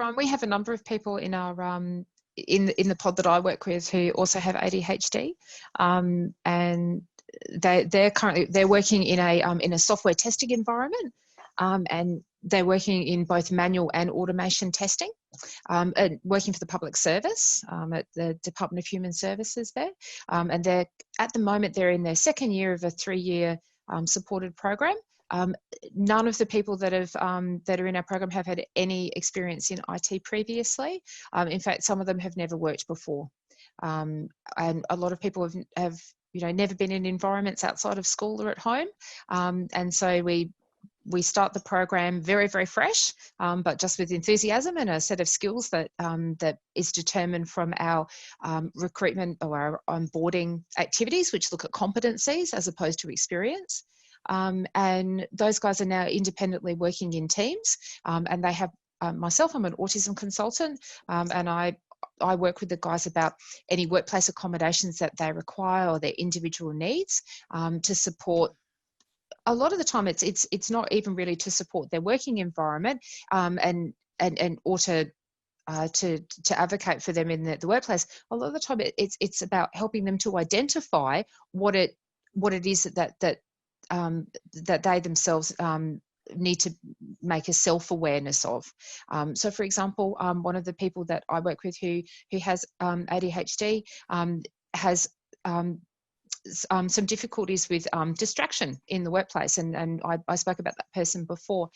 Brian, we have a number of people in our in the pod that I work with who also have ADHD, and they're working in a software testing environment, and they're working in both manual and automation testing, and working for the public service at the Department of Human Services there, and they're at the moment they're in their second year of a 3-year supported program. None of the people that are in our program have had any experience in IT previously. In fact, some of them have never worked before, and a lot of people have never been in environments outside of school or at home, and so we start the program very, very fresh, but just with enthusiasm and a set of skills that that is determined from our recruitment or our onboarding activities, which look at competencies as opposed to experience. And those guys are now independently working in teams, and they have myself, I'm an autism consultant, and I work with the guys about any workplace accommodations that they require or their individual needs, to support. A lot of the time it's not even really to support their working environment, or to advocate for them in the workplace. A lot of the time it's about helping them to identify what it is that they themselves need to make a self-awareness of. So for example, one of the people that I work with who has ADHD has some difficulties with distraction in the workplace, and I spoke about that person before.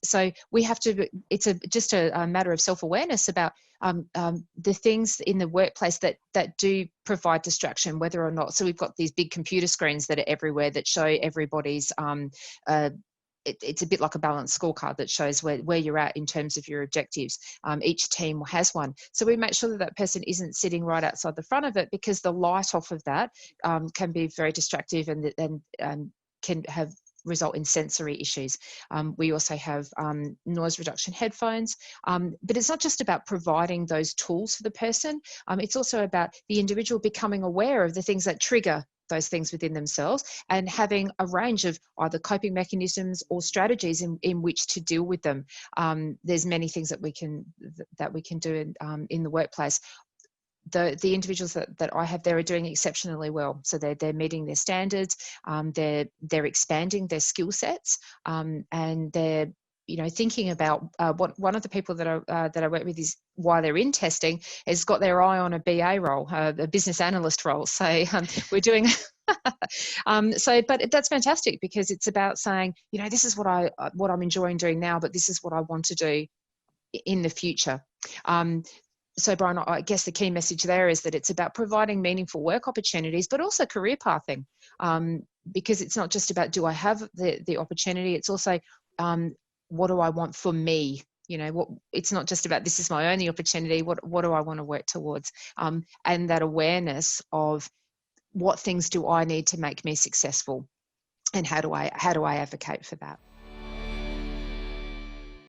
So we have to, it's just a matter of self-awareness about the things in the workplace that do provide distraction, whether or not. So we've got these big computer screens that are everywhere that show everybody's it's a bit like a balanced scorecard that shows where you're at in terms of your objectives. Each team has one. So we make sure that that person isn't sitting right outside the front of it, because the light off of that can be very distractive and can result in sensory issues. We also have noise reduction headphones, but it's not just about providing those tools for the person. It's also about the individual becoming aware of the things that trigger those things within themselves, and having a range of either coping mechanisms or strategies in which to deal with them. There's many things that we can do in the workplace. The individuals that I have there are doing exceptionally well. So they're meeting their standards, they're expanding their skill sets, and they're thinking about one of the people that I work with is, while they're in testing, has got their eye on a BA role, a business analyst role. So we're doing but that's fantastic, because it's about saying, this is what I'm enjoying doing now, but this is what I want to do in the future. So Brian, I guess the key message there is that it's about providing meaningful work opportunities, but also career pathing, because it's not just about, do I have the opportunity? It's also, what do I want for me? It's not just about, this is my only opportunity. What do I want to work towards? And that awareness of, what things do I need to make me successful, and how do I advocate for that?